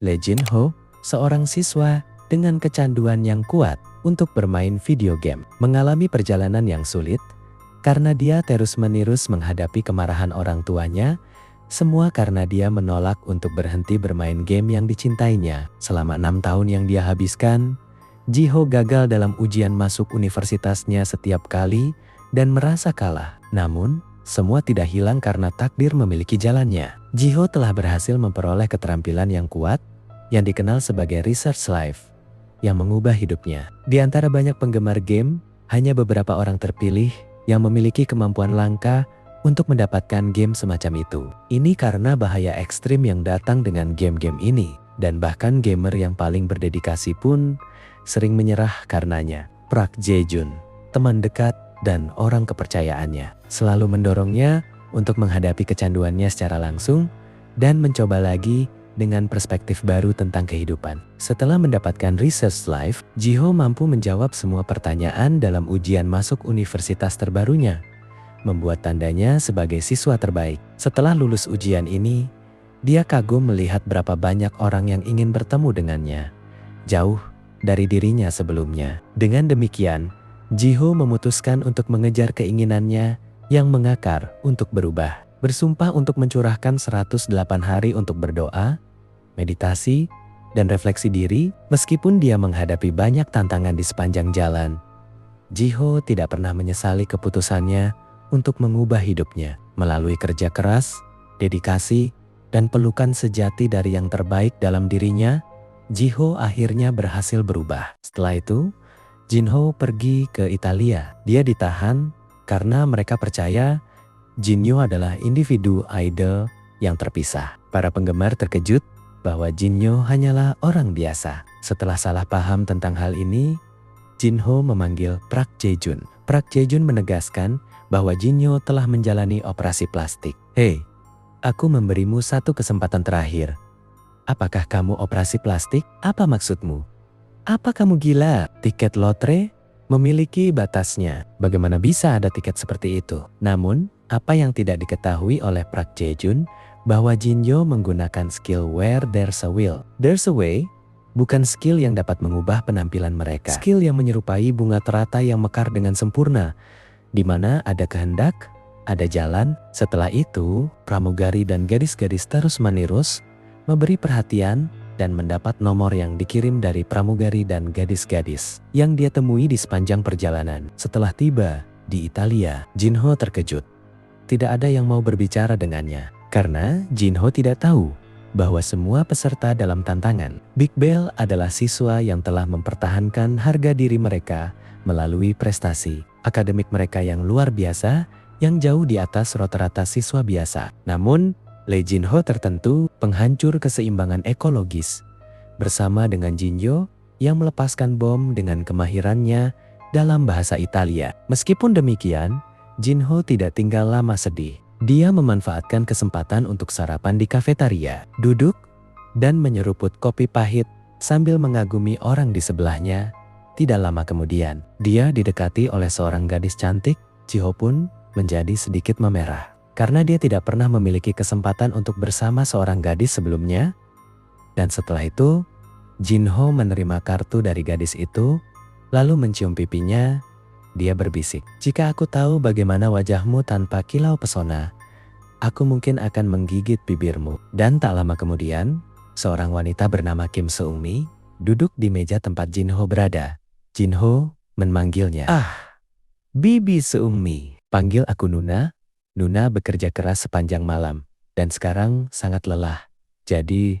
Lee Jin-ho, seorang siswa dengan kecanduan yang kuat untuk bermain video game, mengalami perjalanan yang sulit karena dia terus-menerus menghadapi kemarahan orang tuanya, semua karena dia menolak untuk berhenti bermain game yang dicintainya. Selama 6 tahun yang dia habiskan, Ji-ho gagal dalam ujian masuk universitasnya setiap kali dan merasa kalah. Namun, semua tidak hilang karena takdir memiliki jalannya. Ji-ho telah berhasil memperoleh keterampilan yang kuat yang dikenal sebagai research life yang mengubah hidupnya. Di antara banyak penggemar game, hanya beberapa orang terpilih yang memiliki kemampuan langka untuk mendapatkan game semacam itu. Ini karena bahaya ekstrim yang datang dengan game-game ini, dan bahkan gamer yang paling berdedikasi pun sering menyerah karenanya. Park Jae-jun, teman dekat dan orang kepercayaannya, selalu mendorongnya untuk menghadapi kecanduannya secara langsung dan mencoba lagi dengan perspektif baru tentang kehidupan. Setelah mendapatkan research life, Ji-ho mampu menjawab semua pertanyaan dalam ujian masuk universitas terbarunya, membuat tandanya sebagai siswa terbaik. Setelah lulus ujian ini, dia kagum melihat berapa banyak orang yang ingin bertemu dengannya, jauh dari dirinya sebelumnya. Dengan demikian, Ji-ho memutuskan untuk mengejar keinginannya yang mengakar untuk berubah. Bersumpah untuk mencurahkan 108 hari untuk berdoa, meditasi, dan refleksi diri. Meskipun dia menghadapi banyak tantangan di sepanjang jalan, Ji-ho tidak pernah menyesali keputusannya untuk mengubah hidupnya. Melalui kerja keras, dedikasi, dan pelukan sejati dari yang terbaik dalam dirinya, Ji-ho akhirnya berhasil berubah. Setelah itu, Jin-ho pergi ke Italia. Dia ditahan karena mereka percaya Jin-yo adalah individu idol yang terpisah. Para penggemar terkejut bahwa Jin-yo hanyalah orang biasa. Setelah salah paham tentang hal ini, Jin-ho memanggil Park Jae-jun. Park Jae-jun menegaskan bahwa Jin-yo telah menjalani operasi plastik. "Hei, aku memberimu satu kesempatan terakhir. Apakah kamu operasi plastik? Apa maksudmu? Apa kamu gila? Tiket lotre memiliki batasnya. Bagaimana bisa ada tiket seperti itu?" Namun, apa yang tidak diketahui oleh Park Jae-jun bahwa Jin-yo menggunakan skill where there's a will, there's a way, bukan skill yang dapat mengubah penampilan mereka. Skill yang menyerupai bunga teratai yang mekar dengan sempurna, di mana ada kehendak, ada jalan. Setelah itu, pramugari dan gadis-gadis terus-menerus memberi perhatian dan mendapat nomor yang dikirim dari pramugari dan gadis-gadis yang dia temui di sepanjang perjalanan. Setelah tiba di Italia, Jin-ho terkejut. Tidak ada yang mau berbicara dengannya, karena Jin-ho tidak tahu bahwa semua peserta dalam tantangan Big Bell adalah siswa yang telah mempertahankan harga diri mereka melalui prestasi akademik mereka yang luar biasa, yang jauh di atas rata-rata siswa biasa. Namun, Lee Jin-ho tertentu penghancur keseimbangan ekologis bersama dengan Jin-yo yang melepaskan bom dengan kemahirannya dalam bahasa Italia. Meskipun demikian, Jin-ho tidak tinggal lama sedih. Dia memanfaatkan kesempatan untuk sarapan di kafetaria, duduk dan menyeruput kopi pahit sambil mengagumi orang di sebelahnya. Tidak lama kemudian, dia didekati oleh seorang gadis cantik. Ji-ho pun menjadi sedikit memerah karena dia tidak pernah memiliki kesempatan untuk bersama seorang gadis sebelumnya. Dan setelah itu, Jin-ho menerima kartu dari gadis itu, lalu mencium pipinya. Dia berbisik, "Jika aku tahu bagaimana wajahmu tanpa kilau pesona, aku mungkin akan menggigit bibirmu." Dan tak lama kemudian, seorang wanita bernama Kim Seung-mi duduk di meja tempat Jin-ho berada. Jin-ho memanggilnya, "Ah, Bibi Seung-mi, panggil aku Nuna. Nuna bekerja keras sepanjang malam dan sekarang sangat lelah. Jadi,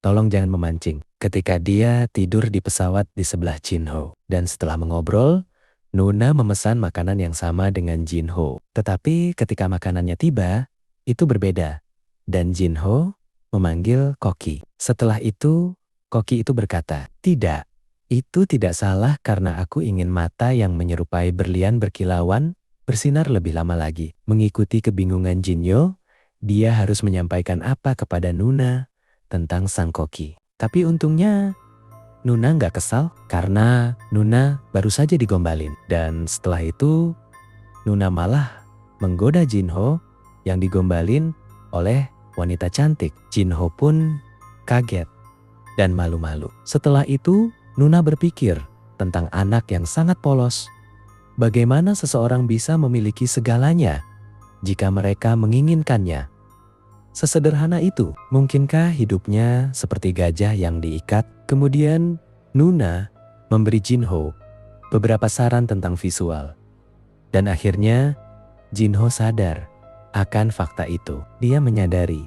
tolong jangan memancing." Ketika dia tidur di pesawat di sebelah Jin-ho, dan setelah mengobrol, Nuna memesan makanan yang sama dengan Jin-ho. Tetapi ketika makanannya tiba, itu berbeda. Dan Jin-ho memanggil Koki. Setelah itu, Koki itu berkata, "Tidak, itu tidak salah karena aku ingin mata yang menyerupai berlian berkilauan bersinar lebih lama lagi." Mengikuti kebingungan Jin-yo, dia harus menyampaikan apa kepada Nuna tentang sang Koki. Tapi untungnya, Nuna nggak kesal karena Nuna baru saja digombalin. Dan setelah itu, Nuna malah menggoda Jin-ho yang digombalin oleh wanita cantik. Jin-ho pun kaget dan malu-malu. Setelah itu, Nuna berpikir tentang anak yang sangat polos. Bagaimana seseorang bisa memiliki segalanya jika mereka menginginkannya? Sesederhana itu, mungkinkah hidupnya seperti gajah yang diikat? Kemudian, Nuna memberi Jinho beberapa saran tentang visual. Dan akhirnya, Jinho sadar akan fakta itu. Dia menyadari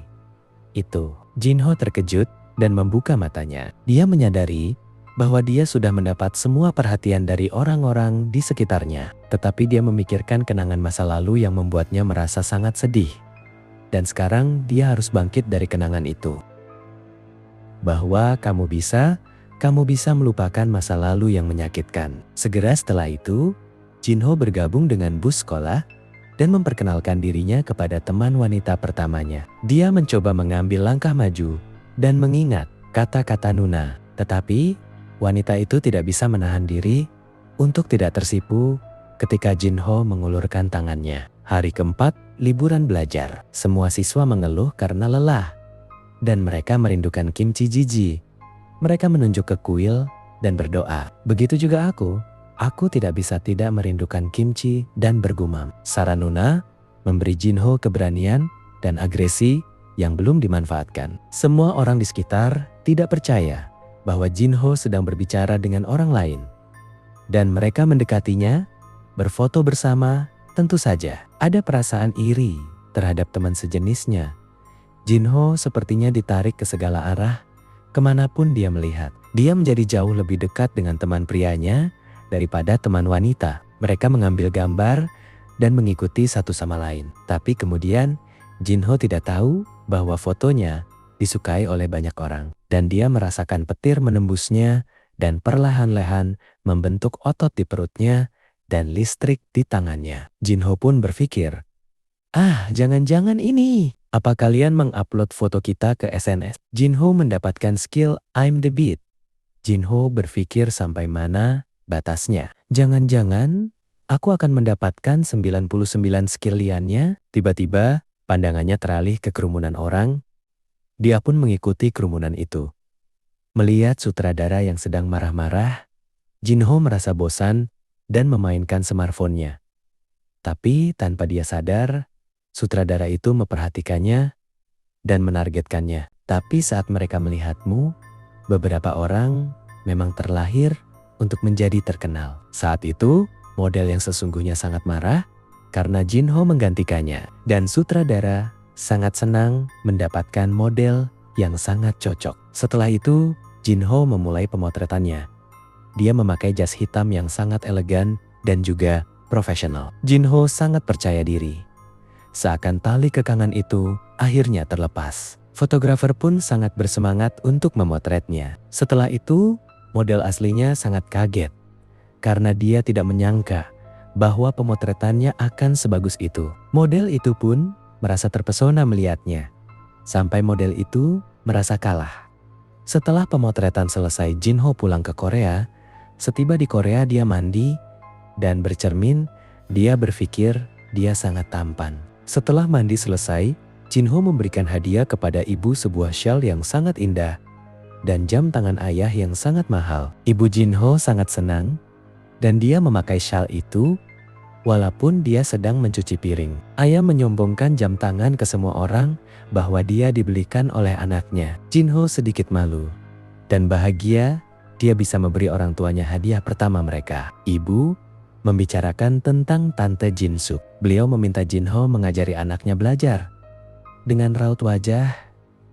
itu. Jinho terkejut dan membuka matanya. Dia menyadari bahwa dia sudah mendapat semua perhatian dari orang-orang di sekitarnya. Tetapi dia memikirkan kenangan masa lalu yang membuatnya merasa sangat sedih. Dan sekarang dia harus bangkit dari kenangan itu. Bahwa kamu bisa melupakan masa lalu yang menyakitkan. Segera setelah itu, Jinho bergabung dengan bus sekolah dan memperkenalkan dirinya kepada teman wanita pertamanya. Dia mencoba mengambil langkah maju dan mengingat kata-kata Nuna. Tetapi wanita itu tidak bisa menahan diri untuk tidak tersipu ketika Jinho mengulurkan tangannya. Hari keempat, liburan belajar. Semua siswa mengeluh karena lelah dan mereka merindukan kimchi jjigae. Mereka menunjuk ke kuil dan berdoa. Begitu juga aku tidak bisa tidak merindukan kimchi dan bergumam. Saran Nuna memberi Jinho keberanian dan agresi yang belum dimanfaatkan. Semua orang di sekitar tidak percaya bahwa Jinho sedang berbicara dengan orang lain. Dan mereka mendekatinya, berfoto bersama, tentu saja. Ada perasaan iri terhadap teman sejenisnya. Jinho sepertinya ditarik ke segala arah, kemanapun dia melihat. Dia menjadi jauh lebih dekat dengan teman prianya daripada teman wanita. Mereka mengambil gambar dan mengikuti satu sama lain. Tapi kemudian Jinho tidak tahu bahwa fotonya disukai oleh banyak orang. Dan dia merasakan petir menembusnya dan perlahan-lahan membentuk otot di perutnya dan listrik di tangannya. Jinho pun berpikir, jangan-jangan ini. Apa kalian mengupload foto kita ke SNS? Jinho mendapatkan skill I'm the Beat. Jinho berpikir sampai mana batasnya. Jangan-jangan aku akan mendapatkan 99 skill liannya. Tiba-tiba pandangannya teralih ke kerumunan orang. Dia pun mengikuti kerumunan itu. Melihat sutradara yang sedang marah-marah, Jinho merasa bosan dan memainkan smartphone-nya. Tapi tanpa dia sadar, sutradara itu memperhatikannya dan menargetkannya. Tapi saat mereka melihatmu, beberapa orang memang terlahir untuk menjadi terkenal. Saat itu, model yang sesungguhnya sangat marah karena Jinho menggantikannya. Dan sutradara sangat senang mendapatkan model yang sangat cocok. Setelah itu, Jinho memulai pemotretannya. Dia memakai jas hitam yang sangat elegan dan juga profesional. Jinho sangat percaya diri. Seakan tali kekangan itu akhirnya terlepas. Fotografer pun sangat bersemangat untuk memotretnya. Setelah itu, model aslinya sangat kaget karena dia tidak menyangka bahwa pemotretannya akan sebagus itu. Model itu pun merasa terpesona melihatnya, sampai model itu merasa kalah. Setelah pemotretan selesai, Jinho pulang ke Korea. Setiba di Korea dia mandi dan bercermin. Dia berpikir dia sangat tampan. Setelah mandi selesai, Jinho memberikan hadiah kepada ibu sebuah shawl yang sangat indah dan jam tangan ayah yang sangat mahal. Ibu Jinho sangat senang dan dia memakai shawl itu walaupun dia sedang mencuci piring. Ayah menyombongkan jam tangan ke semua orang bahwa dia dibelikan oleh anaknya. Jinho sedikit malu dan bahagia dia bisa memberi orang tuanya hadiah pertama mereka. Ibu membicarakan tentang Tante Jinsuk. Beliau meminta Jinho mengajari anaknya belajar. Dengan raut wajah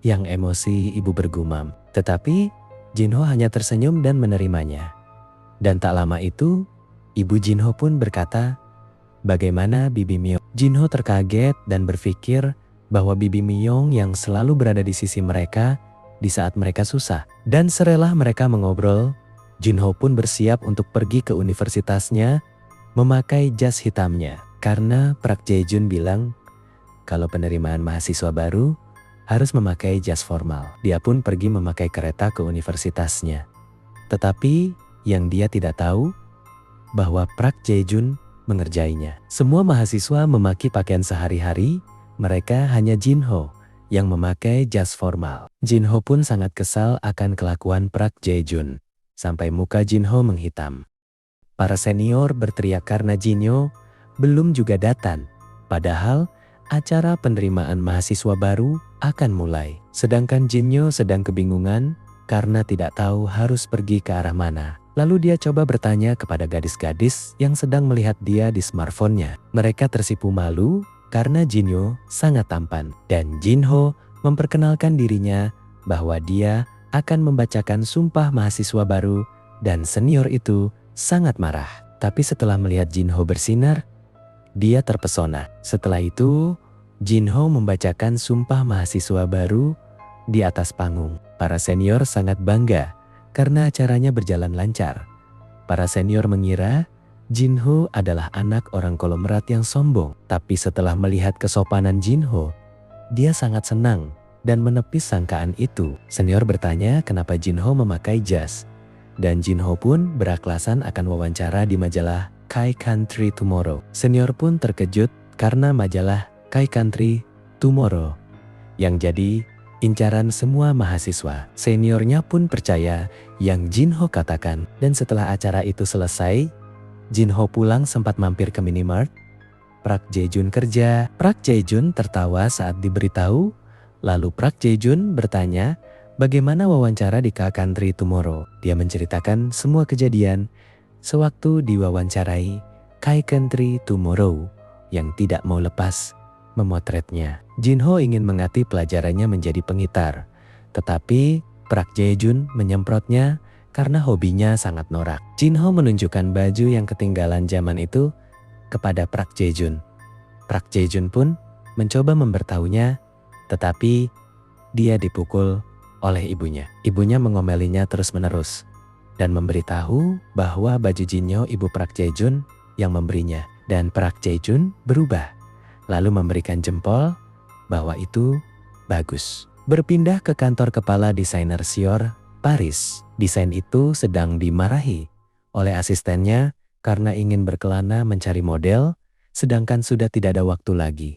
yang emosi, ibu bergumam. Tetapi Jinho hanya tersenyum dan menerimanya. Dan tak lama itu, ibu Jinho pun berkata, "Bagaimana Bibi Myeong?" Jinho terkaget dan berpikir bahwa Bibi Myeong yang selalu berada di sisi mereka di saat mereka susah. Dan serelah mereka mengobrol, Jinho pun bersiap untuk pergi ke universitasnya memakai jas hitamnya. Karena Park Jae-jun bilang kalau penerimaan mahasiswa baru harus memakai jas formal. Dia pun pergi memakai kereta ke universitasnya. Tetapi yang dia tidak tahu bahwa Park Jae-jun mengerjainya. Semua mahasiswa memakai pakaian sehari-hari, mereka hanya Jinho yang memakai jas formal. Jinho pun sangat kesal akan kelakuan Park Jae-jun, sampai muka Jinho menghitam. Para senior berteriak karena Jinho belum juga datang, padahal acara penerimaan mahasiswa baru akan mulai. Sedangkan Jinho sedang kebingungan karena tidak tahu harus pergi ke arah mana. Lalu dia coba bertanya kepada gadis-gadis yang sedang melihat dia di smartphone-nya. Mereka tersipu malu karena Jinho sangat tampan. Dan Jinho memperkenalkan dirinya bahwa dia akan membacakan sumpah mahasiswa baru dan senior itu sangat marah. Tapi setelah melihat Jinho bersinar, dia terpesona. Setelah itu, Jinho membacakan sumpah mahasiswa baru di atas panggung. Para senior sangat bangga karena acaranya berjalan lancar. Para senior mengira Jinho adalah anak orang konglomerat yang sombong. Tapi setelah melihat kesopanan Jinho, dia sangat senang dan menepis sangkaan itu. Senior bertanya kenapa Jinho memakai jas. Dan Jinho pun berakhlasan akan wawancara di majalah Kai Country Tomorrow. Senior pun terkejut karena majalah Kai Country Tomorrow yang jadi incaran semua mahasiswa. Seniornya pun percaya yang Jinho katakan. Dan setelah acara itu selesai, Jinho pulang sempat mampir ke minimart. Park Jae-jun kerja. Park Jae-jun tertawa saat diberitahu. Lalu Park Jae-jun bertanya bagaimana wawancara di Kai Country Tomorrow. Dia menceritakan semua kejadian sewaktu diwawancarai Kai Country Tomorrow yang tidak mau lepas memotretnya. Jinho ingin mengganti pelajarannya menjadi pengitar, tetapi Park Jae-jun menyemprotnya karena hobinya sangat norak. Jinho menunjukkan baju yang ketinggalan zaman itu kepada Park Jae-jun. Park Jae-jun pun mencoba memberitahunya, tetapi dia dipukul oleh ibunya. Ibunya mengomelinya terus-menerus dan memberitahu bahwa baju Jinho ibu Park Jae-jun yang memberinya. Dan Park Jae-jun berubah, lalu memberikan jempol bahwa itu bagus. Berpindah ke kantor kepala desainer Sior, Paris. Desain itu sedang dimarahi oleh asistennya karena ingin berkelana mencari model, sedangkan sudah tidak ada waktu lagi.